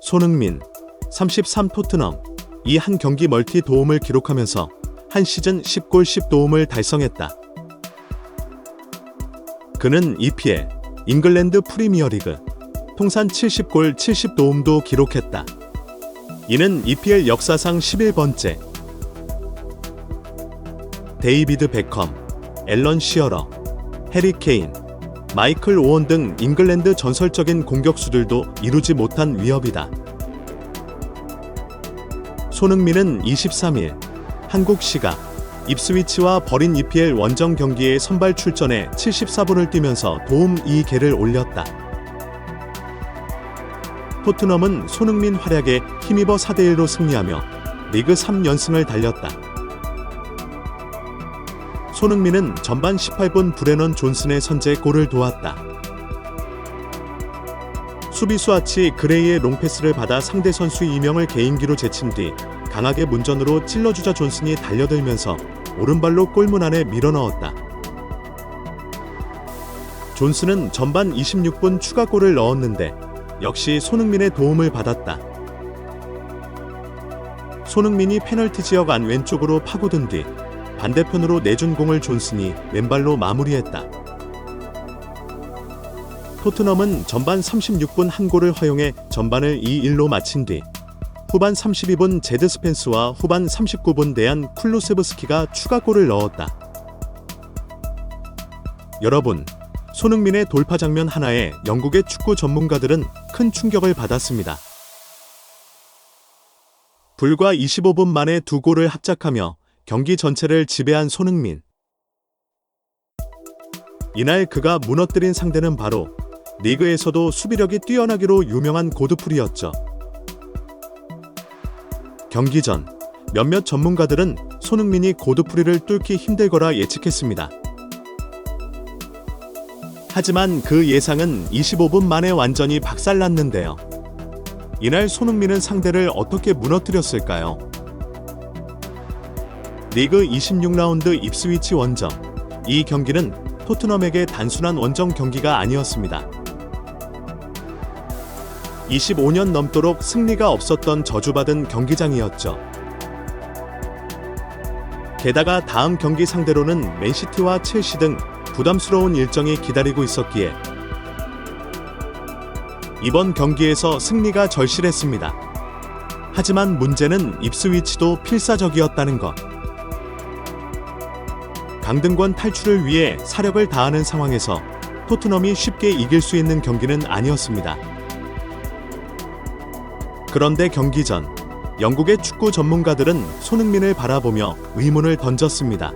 손흥민 33 토트넘 이 한 경기 멀티 도움을 기록하면서 한 시즌 10골 10도움을 달성했다. 그는 EPL 잉글랜드 프리미어리그 통산 70골 70도움도 기록했다. 이는 EPL 역사상 11번째. 데이비드 베컴, 앨런 시어러, 해리 케인, 마이클 오원 등 잉글랜드 전설적인 공격수들도 이루지 못한 위협이다. 손흥민은 23일 한국 시각 입스위치와 벌인 EPL 원정 경기에 선발 출전해 74분을 뛰면서 도움 2개를 올렸다. 토트넘은 손흥민 활약에 힘입어 4대1로 승리하며 리그 3연승을 달렸다. 손흥민은 전반 18분 브레넌 존슨의 선제 골을 도왔다. 수비수 아치 그레이의 롱패스를 받아 상대 선수 2명을 개인기로 제친 뒤 강하게 문전으로 찔러주자 존슨이 달려들면서 오른발로 골문 안에 밀어넣었다. 존슨은 전반 26분 추가골을 넣었는데 역시 손흥민의 도움을 받았다. 손흥민이 페널티 지역 안 왼쪽으로 파고든 뒤 반대편으로 내준 공을 존슨이 왼발로 마무리했다. 토트넘은 전반 36분 한 골을 허용해 전반을 2-1로 마친 뒤 후반 32분 제드 스펜스와 후반 39분 데안 쿨루세브스키가 추가골을 넣었다. 여러분, 손흥민의 돌파 장면 하나에 영국의 축구 전문가들은 큰 충격을 받았습니다. 불과 25분 만에 2골을 합작하며 경기 전체를 지배한 손흥민. 이날 그가 무너뜨린 상대는 바로 리그에서도 수비력이 뛰어나기로 유명한 고드프리였죠. 경기 전 몇몇 전문가들은 손흥민이 고드프리를 뚫기 힘들거라 예측했습니다. 하지만 그 예상은 25분 만에 완전히 박살났는데요. 이날 손흥민은 상대를 어떻게 무너뜨렸을까요? 리그 26라운드 입스위치 원정. 이 경기는 토트넘에게 단순한 원정 경기가 아니었습니다. 25년 넘도록 승리가 없었던 저주받은 경기장이었죠. 게다가 다음 경기 상대로는 맨시티와 첼시 등 부담스러운 일정이 기다리고 있었기에 이번 경기에서 승리가 절실했습니다. 하지만 문제는 입스위치도 필사적이었다는 것. 강등권 탈출을 위해 사력을 다하는 상황에서 토트넘이 쉽게 이길 수 있는 경기는 아니었습니다. 그런데 경기 전 영국의 축구 전문가들은 손흥민을 바라보며 의문을 던졌습니다.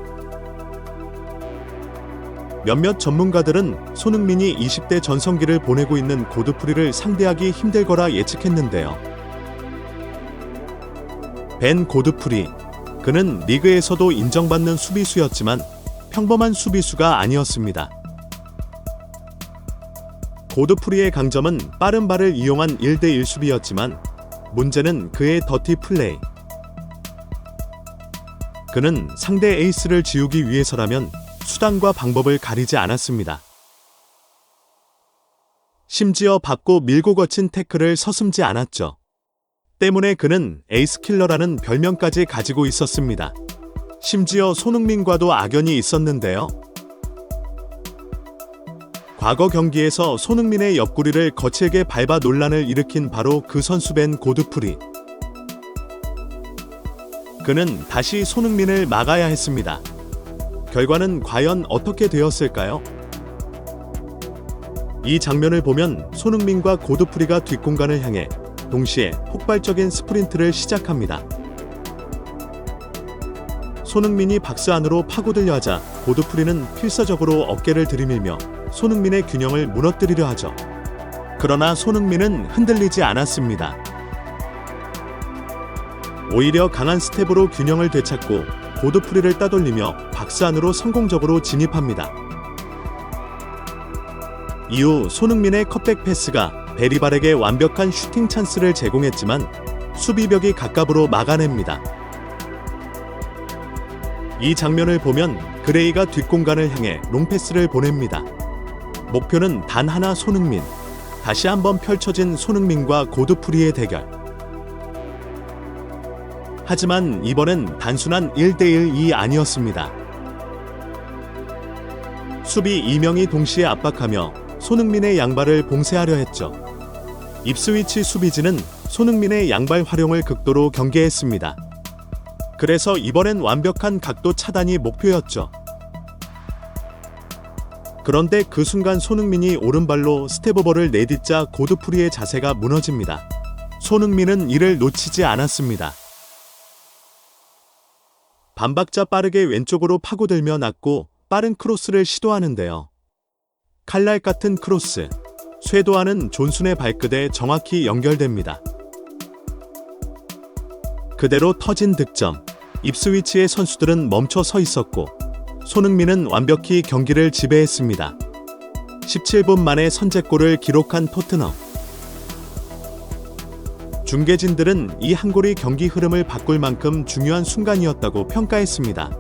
몇몇 전문가들은 손흥민이 20대 전성기를 보내고 있는 고드프리를 상대하기 힘들 거라 예측했는데요. 벤 고드프리, 그는 리그에서도 인정받는 수비수였지만 평범한 수비수가 아니었습니다. 고드프리의 강점은 빠른 발을 이용한 1대1 수비였지만 문제는 그의 더티 플레이. 그는 상대 에이스를 지우기 위해서라면 수단과 방법을 가리지 않았습니다. 심지어 받고 밀고 거친 태클을 서슴지 않았죠. 때문에 그는 에이스 킬러라는 별명까지 가지고 있었습니다. 심지어 손흥민과도 악연이 있었는데요. 과거 경기에서 손흥민의 옆구리를 거칠게 밟아 논란을 일으킨 바로 그 선수 벤 고드프리. 그는 다시 손흥민을 막아야 했습니다. 결과는 과연 어떻게 되었을까요? 이 장면을 보면 손흥민과 고드프리가 뒷공간을 향해 동시에 폭발적인 스프린트를 시작합니다. 손흥민이 박스 안으로 파고들려 하자 고드프리는 필사적으로 어깨를 들이밀며 손흥민의 균형을 무너뜨리려 하죠. 그러나 손흥민은 흔들리지 않았습니다. 오히려 강한 스텝으로 균형을 되찾고 고드프리를 따돌리며 박스 안으로 성공적으로 진입합니다. 이후 손흥민의 컷백 패스가 베리발에게 완벽한 슈팅 찬스를 제공했지만 수비벽이 가깝으로 막아냅니다. 이 장면을 보면 그레이가 뒷공간을 향해 롱패스를 보냅니다. 목표는 단 하나, 손흥민. 다시 한번 펼쳐진 손흥민과 고드프리의 대결. 하지만 이번엔 단순한 1대1이 아니었습니다. 수비 2명이 동시에 압박하며 손흥민의 양발을 봉쇄하려 했죠. 입스위치 수비진은 손흥민의 양발 활용을 극도로 경계했습니다. 그래서 이번엔 완벽한 각도 차단이 목표였죠. 그런데 그 순간 손흥민이 오른발로 스텝오버를 내딛자 고드프리의 자세가 무너집니다. 손흥민은 이를 놓치지 않았습니다. 반박자 빠르게 왼쪽으로 파고들며 낮고 빠른 크로스를 시도하는데요. 칼날 같은 크로스, 쇄도하는 존슨의 발끝에 정확히 연결됩니다. 그대로 터진 득점. 입스위치의 선수들은 멈춰 서 있었고 손흥민은 완벽히 경기를 지배했습니다. 17분 만에 선제골을 기록한 토트넘. 중계진들은 이 한 골이 경기 흐름을 바꿀 만큼 중요한 순간이었다고 평가했습니다.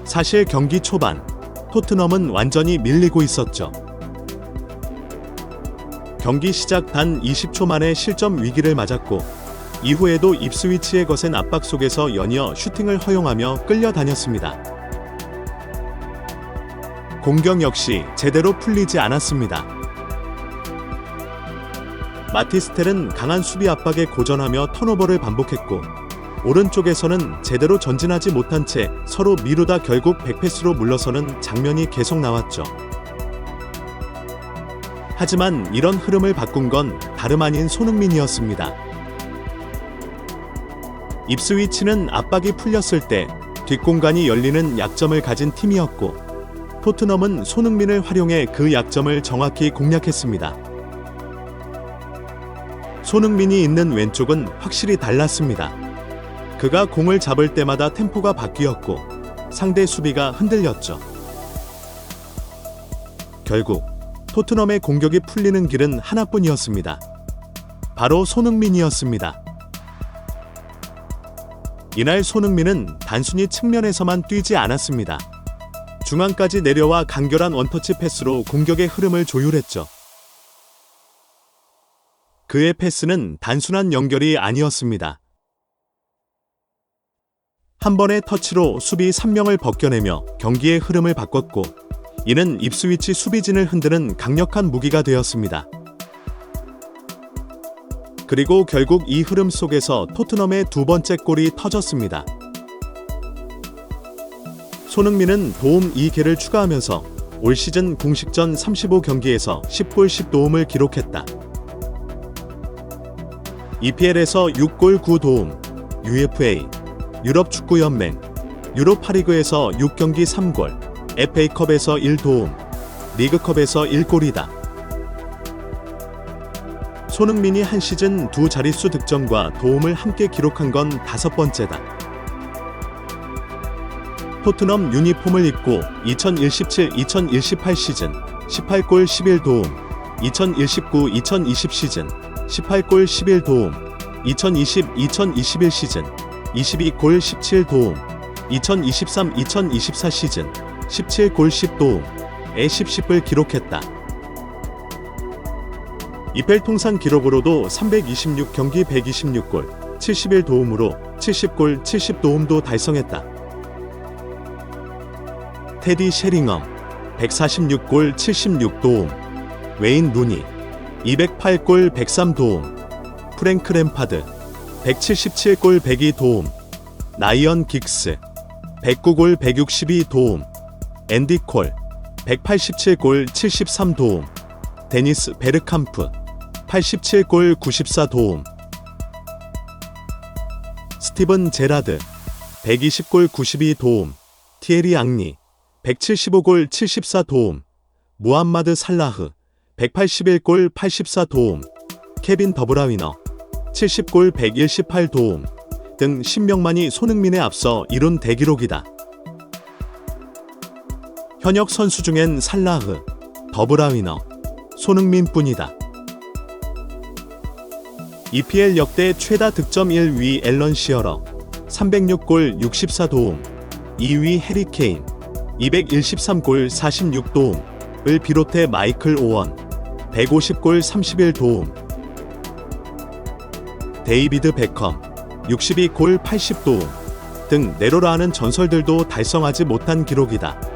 사실 경기 초반, 토트넘은 완전히 밀리고 있었죠. 경기 시작 단 20초 만에 실점 위기를 맞았고 이후에도 입스위치의 거센 압박 속에서 연이어 슈팅을 허용하며 끌려다녔습니다. 공격 역시 제대로 풀리지 않았습니다. 마티스텔은 강한 수비 압박에 고전하며 턴오버를 반복했고 오른쪽에서는 제대로 전진하지 못한 채 서로 미루다 결국 백패스로 물러서는 장면이 계속 나왔죠. 하지만 이런 흐름을 바꾼 건 다름 아닌 손흥민이었습니다. 입스위치는 압박이 풀렸을 때 뒷공간이 열리는 약점을 가진 팀이었고 토트넘은 손흥민을 활용해 그 약점을 정확히 공략했습니다. 손흥민이 있는 왼쪽은 확실히 달랐습니다. 그가 공을 잡을 때마다 템포가 바뀌었고 상대 수비가 흔들렸죠. 결국 토트넘의 공격이 풀리는 길은 하나뿐이었습니다. 바로 손흥민이었습니다. 이날 손흥민은 단순히 측면에서만 뛰지 않았습니다. 중앙까지 내려와 간결한 원터치 패스로 공격의 흐름을 조율했죠. 그의 패스는 단순한 연결이 아니었습니다. 한 번의 터치로 수비 3명을 벗겨내며 경기의 흐름을 바꿨고 이는 입스위치 수비진을 흔드는 강력한 무기가 되었습니다. 그리고 결국 이 흐름 속에서 토트넘의 두 번째 골이 터졌습니다. 손흥민은 도움 2개를 추가하면서 올 시즌 공식전 35경기에서 10골 10도움을 기록했다. EPL에서 6골 9도움, UEFA, 유럽축구연맹, 유로파리그에서 6경기 3골, FA컵에서 1도움, 리그컵에서 1골이다. 손흥민이 한 시즌 두 자릿수 득점과 도움을 함께 기록한 건 5번째다. 토트넘 유니폼을 입고 2017-2018 시즌 18골 11도움, 2019-2020 시즌 18골 11도움, 2020-2021 시즌 22골 17도움, 2023-2024 시즌 17골 10도움에 10을 기록했다. EPL 통산 기록으로도 326경기 126골, 71도움으로 70골 70도움도 달성했다. 테디 셰링엄 146골 76도움, 웨인 루니 208골 103도움, 프랭크 램파드 177골 102도움, 라이언 긱스 109골 162도움, 앤디 콜 187골 73도움, 데니스 베르캄프 87골 94도움, 스티븐 제라드 120골 92도움, 티에리 앙리 175골 74도움, 무함마드 살라흐 181골 84도움, 케빈 더브라위너 70골 118도움 등 10명만이 손흥민에 앞서 이룬 대기록이다. 현역 선수 중엔 살라흐, 더브라위너, 손흥민뿐이다. EPL 역대 최다 득점 1위 앨런 시어러 306골 64도움, 2위 해리 케인 213골 46도움, 을 비롯해 마이클 오원 150골 31도움, 데이비드 베컴 62골 80도움 등 네로라하는 전설들도 달성하지 못한 기록이다.